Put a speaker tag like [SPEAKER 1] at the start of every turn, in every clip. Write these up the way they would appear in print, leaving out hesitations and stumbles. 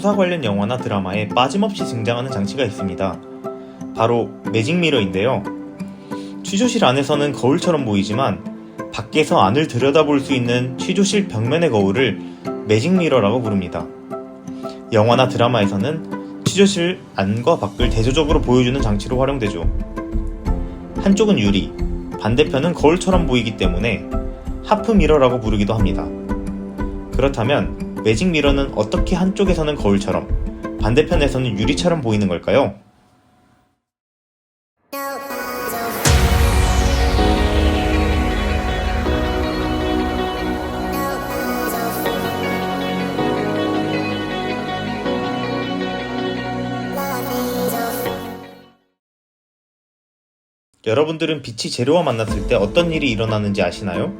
[SPEAKER 1] 수사 관련 영화나 드라마에 빠짐없이 등장하는 장치가 있습니다. 바로 매직미러인데요. 취조실 안에서는 거울처럼 보이지만 밖에서 안을 들여다볼 수 있는 취조실 벽면의 거울을 매직미러라고 부릅니다. 영화나 드라마에서는 취조실 안과 밖을 대조적으로 보여주는 장치로 활용되죠. 한쪽은 유리, 반대편은 거울처럼 보이기 때문에 하프미러라고 부르기도 합니다. 그렇다면 매직미러는 어떻게 한쪽에서는 거울처럼 반대편에서는 유리처럼 보이는 걸까요? 여러분들은 빛이 재료와 만났을 때 어떤 일이 일어나는지 아시나요?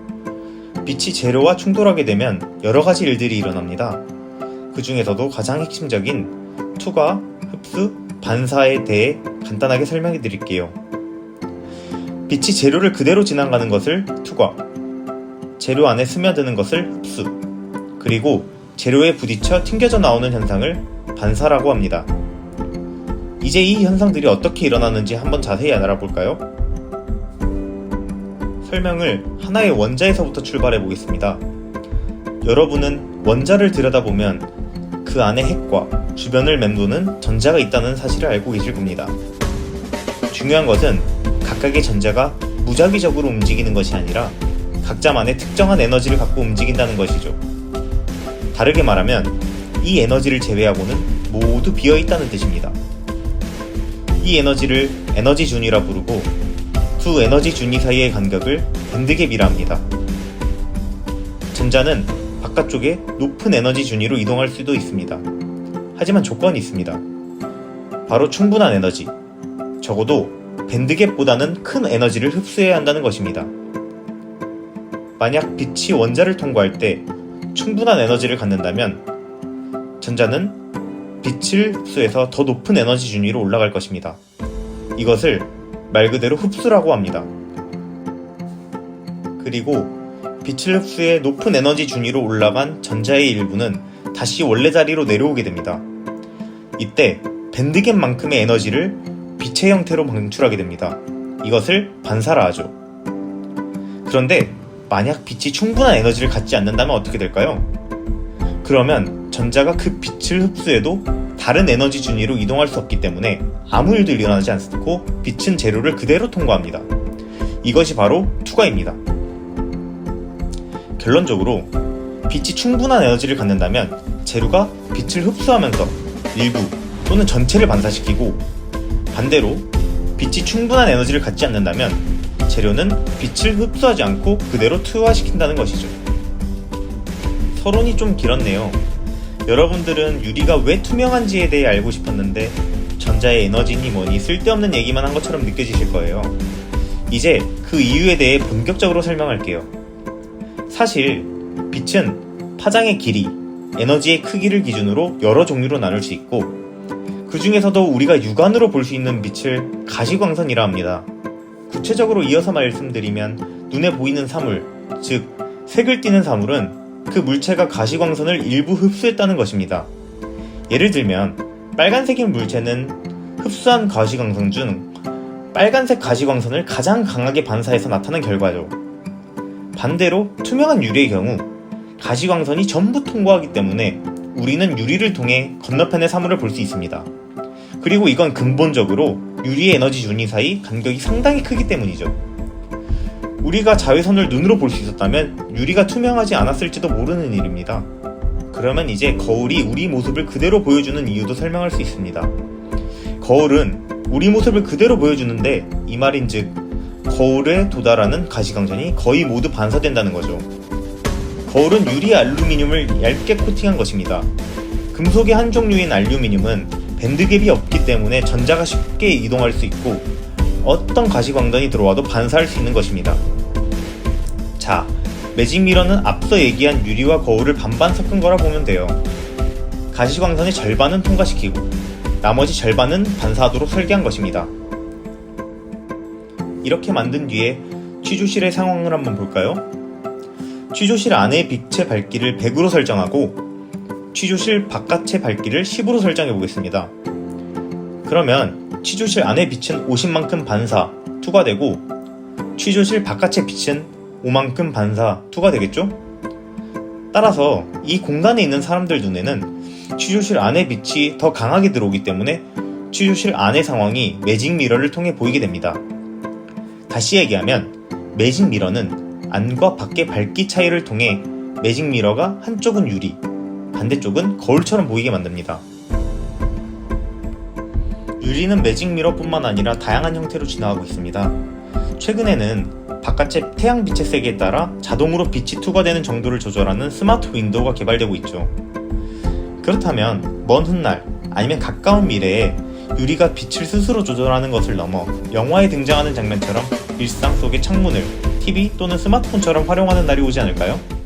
[SPEAKER 1] 빛이 재료와 충돌하게 되면 여러 가지 일들이 일어납니다. 그 중에서도 가장 핵심적인 투과, 흡수, 반사에 대해 간단하게 설명해 드릴게요. 빛이 재료를 그대로 지나가는 것을 투과, 재료 안에 스며드는 것을 흡수, 그리고 재료에 부딪혀 튕겨져 나오는 현상을 반사라고 합니다. 이제 이 현상들이 어떻게 일어나는지 한번 자세히 알아볼까요? 설명을 하나의 원자에서부터 출발해 보겠습니다. 여러분은 원자를 들여다보면 그 안에 핵과 주변을 맴도는 전자가 있다는 사실을 알고 계실 겁니다. 중요한 것은 각각의 전자가 무작위적으로 움직이는 것이 아니라 각자만의 특정한 에너지를 갖고 움직인다는 것이죠. 다르게 말하면 이 에너지를 제외하고는 모두 비어있다는 뜻입니다. 이 에너지를 에너지 준위라 부르고 두 에너지 준위 사이의 간격을 밴드갭이라 합니다. 전자는 바깥쪽에 높은 에너지 준위로 이동할 수도 있습니다. 하지만 조건이 있습니다. 바로 충분한 에너지, 적어도 밴드갭보다는 큰 에너지를 흡수해야 한다는 것입니다. 만약 빛이 원자를 통과할 때 충분한 에너지를 갖는다면 전자는 빛을 흡수해서 더 높은 에너지 준위로 올라갈 것입니다. 이것을 말 그대로 흡수라고 합니다. 그리고 빛을 흡수해 높은 에너지 준위로 올라간 전자의 일부는 다시 원래 자리로 내려오게 됩니다. 이때 밴드갭만큼의 에너지를 빛의 형태로 방출하게 됩니다. 이것을 반사라 하죠. 그런데 만약 빛이 충분한 에너지를 갖지 않는다면 어떻게 될까요? 그러면 전자가 그 빛을 흡수해도 다른 에너지 준위로 이동할 수 없기 때문에 아무 일도 일어나지 않고 빛은 재료를 그대로 통과합니다. 이것이 바로 투과입니다. 결론적으로 빛이 충분한 에너지를 갖는다면 재료가 빛을 흡수하면서 일부 또는 전체를 반사시키고, 반대로 빛이 충분한 에너지를 갖지 않는다면 재료는 빛을 흡수하지 않고 그대로 투과시킨다는 것이죠. 서론이 좀 길었네요. 여러분들은 유리가 왜 투명한지에 대해 알고 싶었는데 전자의 에너지니 뭐니 쓸데없는 얘기만 한 것처럼 느껴지실 거예요. 이제 그 이유에 대해 본격적으로 설명할게요. 사실 빛은 파장의 길이, 에너지의 크기를 기준으로 여러 종류로 나눌 수 있고, 그 중에서도 우리가 육안으로 볼 수 있는 빛을 가시광선이라 합니다. 구체적으로 이어서 말씀드리면 눈에 보이는 사물, 즉 색을 띠는 사물은 그 물체가 가시광선을 일부 흡수했다는 것입니다. 예를 들면 빨간색인 물체는 흡수한 가시광선 중 빨간색 가시광선을 가장 강하게 반사해서 나타난 결과죠. 반대로 투명한 유리의 경우 가시광선이 전부 통과하기 때문에 우리는 유리를 통해 건너편의 사물을 볼 수 있습니다. 그리고 이건 근본적으로 유리의 에너지 준위 사이 간격이 상당히 크기 때문이죠. 우리가 자외선을 눈으로 볼 수 있었다면 유리가 투명하지 않았을지도 모르는 일입니다. 그러면 이제 거울이 우리 모습을 그대로 보여주는 이유도 설명할 수 있습니다. 거울은 우리 모습을 그대로 보여주는데 이 말인즉 거울에 도달하는 가시광선이 거의 모두 반사된다는 거죠. 거울은 유리 알루미늄을 얇게 코팅한 것입니다. 금속의 한 종류인 알루미늄은 밴드갭이 없기 때문에 전자가 쉽게 이동할 수 있고 어떤 가시광선이 들어와도 반사할 수 있는 것입니다. 자, 매직미러는 앞서 얘기한 유리와 거울을 반반 섞은 거라 보면 돼요. 가시광선의 절반은 통과시키고 나머지 절반은 반사하도록 설계한 것입니다. 이렇게 만든 뒤에 취조실의 상황을 한번 볼까요? 취조실 안의 빛의 밝기를 100으로 설정하고 취조실 바깥의 밝기를 10으로 설정해 보겠습니다. 그러면 취조실 안의 빛은 50만큼 반사 투과되고 취조실 바깥의 빛은 5만큼 반사 투과되겠죠? 따라서 이 공간에 있는 사람들 눈에는 취조실 안의 빛이 더 강하게 들어오기 때문에 취조실 안의 상황이 매직 미러를 통해 보이게 됩니다. 다시 얘기하면 매직 미러는 안과 밖의 밝기 차이를 통해 매직 미러가 한쪽은 유리, 반대쪽은 거울처럼 보이게 만듭니다. 유리는 매직 미러뿐만 아니라 다양한 형태로 진화하고 있습니다. 최근에는 바깥의 태양빛의 세기에 따라 자동으로 빛이 투과되는 정도를 조절하는 스마트 윈도우가 개발되고 있죠. 그렇다면 먼 훗날 아니면 가까운 미래에 유리가 빛을 스스로 조절하는 것을 넘어 영화에 등장하는 장면처럼 일상 속의 창문을 TV 또는 스마트폰처럼 활용하는 날이 오지 않을까요?